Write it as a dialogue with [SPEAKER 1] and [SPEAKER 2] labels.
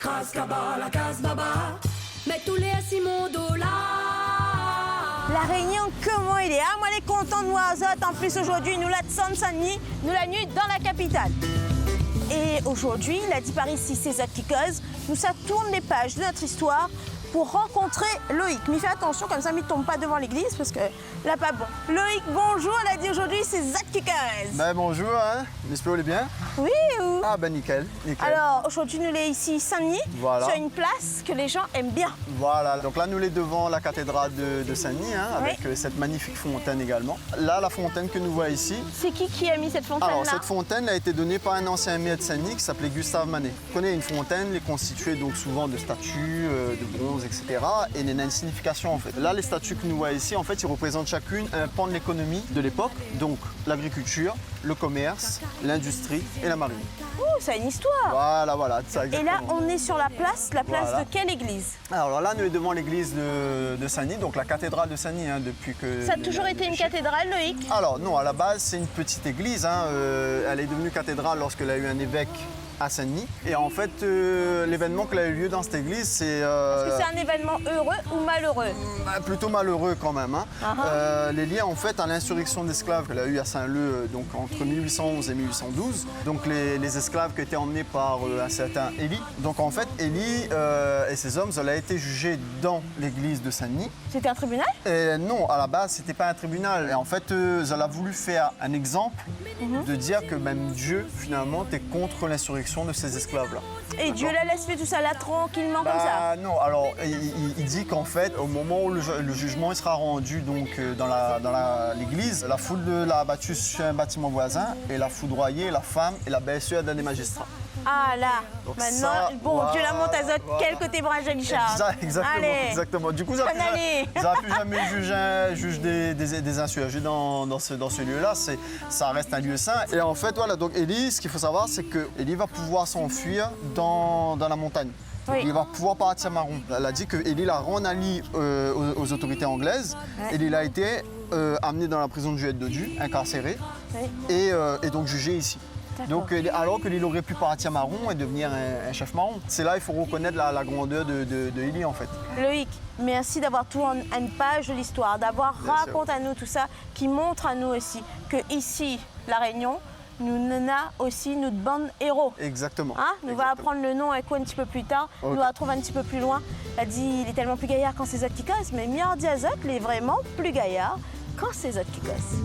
[SPEAKER 1] Cascaba, la Casbaba, met tous les Simon Dola.
[SPEAKER 2] La Réunion, comment il est? Ah, moi, elle est contente de voir Azot. En plus, aujourd'hui, nous la Saint-Denis, nous la nuit dans la capitale. Et aujourd'hui, la dit par ici, c'est Zot qui cause. Nous, ça tourne les pages de notre histoire pour rencontrer Loïc. Mais fais attention, comme ça, ne tombe pas devant l'église, parce que là, pas bon. Loïc, bonjour. Elle a dit aujourd'hui, c'est Zot qui cause.
[SPEAKER 3] Ben bonjour, hein. J'espère que vous allez bien.
[SPEAKER 2] Oui, ou?
[SPEAKER 3] Ah ben nickel, nickel.
[SPEAKER 2] Alors, aujourd'hui, nous sommes ici, Saint-Denis,
[SPEAKER 3] Voilà.
[SPEAKER 2] sur une place que les gens aiment bien.
[SPEAKER 3] Voilà, donc là nous sommes devant la cathédrale de Saint-Denis, hein, avec cette magnifique fontaine également. Là, la fontaine que nous voyons ici.
[SPEAKER 2] C'est qui a mis cette fontaine-là?
[SPEAKER 3] Alors cette fontaine a été donnée par un ancien maire de Saint-Denis qui s'appelait Gustave Manet. Vous connaissez une fontaine, elle est constituée donc souvent de statues, de bronze, etc. Et elle a une signification en fait. Là, les statues que nous voyons ici, en fait, ils représentent chacune un pan de l'économie de l'époque, donc l'agriculture, le commerce, l'industrie et la marine.
[SPEAKER 2] Ouh, ça a une histoire.
[SPEAKER 3] Voilà, ça
[SPEAKER 2] Et
[SPEAKER 3] exactement.
[SPEAKER 2] là, on est sur la place
[SPEAKER 3] Voilà.
[SPEAKER 2] de quelle église?
[SPEAKER 3] Alors là, nous sommes devant l'église de Saint-Denis, donc la cathédrale de Saint-Denis, hein, depuis que...
[SPEAKER 2] Ça a toujours été une cathédrale, Loïc?
[SPEAKER 3] Alors non, à la base, c'est une petite église. Hein, elle est devenue cathédrale lorsqu'elle a eu un évêque à Saint-Denis. Et en fait, l'événement qui a eu lieu dans cette église, c'est...
[SPEAKER 2] Est-ce que c'est un événement heureux ou malheureux?
[SPEAKER 3] plutôt malheureux quand même. Hein. Les liens en fait à l'insurrection d'esclaves qu'elle a eu à Saint-Leu donc entre 1811 et 1812. Donc les esclaves qui étaient emmenés par un certain Élie. Donc en fait, Élie et ses hommes, elle a été jugée dans l'église de Saint-Denis.
[SPEAKER 2] C'était un tribunal?
[SPEAKER 3] Et non, à la base, c'était pas un tribunal. Et en fait, elle a voulu faire un exemple de dire que même Dieu, finalement, était contre l'insurrection de ces esclaves-là.
[SPEAKER 2] Et Dieu la laisse faire tout ça là tranquillement comme ça?
[SPEAKER 3] Non, alors il dit qu'en fait, au moment où le jugement il sera rendu donc dans l'église, la foule l'a abattu sur un bâtiment voisin et l'a foudroyé, la femme et la belle-sœur d'un des magistrats.
[SPEAKER 2] Ah là,
[SPEAKER 3] Donc
[SPEAKER 2] maintenant,
[SPEAKER 3] ça,
[SPEAKER 2] bon, Dieu la monte à Zot,
[SPEAKER 3] voilà.
[SPEAKER 2] quel côté bras Richard?
[SPEAKER 3] Exactement. Du coup, ça
[SPEAKER 2] Allez.
[SPEAKER 3] n'a plus jamais juge des insurgés dans ce lieu-là. Ça reste un lieu saint. Et en fait, voilà, donc Élie, ce qu'il faut savoir, c'est que Élie va pouvoir s'enfuir dans la montagne. Donc,
[SPEAKER 2] Oui.
[SPEAKER 3] il va pouvoir partir Maron. Elle a dit que Élie l'a rend Ali aux autorités anglaises.
[SPEAKER 2] Ouais.
[SPEAKER 3] Et il a été amené dans la prison de Juliette Dodu, incarcéré,
[SPEAKER 2] Oui.
[SPEAKER 3] et donc jugé ici. Donc, alors qu'il aurait pu partir marron et devenir un chef marron. C'est là il faut reconnaître la grandeur de Élie en fait.
[SPEAKER 2] Loïc, merci d'avoir tout en une page de l'histoire, d'avoir
[SPEAKER 3] Bien sûr.
[SPEAKER 2] raconté à nous tout ça, qui montre à nous aussi que ici, La Réunion, nous n'avons aussi notre bande héros.
[SPEAKER 3] Exactement.
[SPEAKER 2] Hein, nous va
[SPEAKER 3] Exactement.
[SPEAKER 2] apprendre le nom avec quoi un petit peu plus tard.
[SPEAKER 3] Ok.
[SPEAKER 2] Nous va trouver un petit peu plus loin. Elle dit il est tellement plus gaillard quand c'est Zot qui cause, mais Miardi Azot, il est vraiment plus gaillard quand c'est Zot qui cause.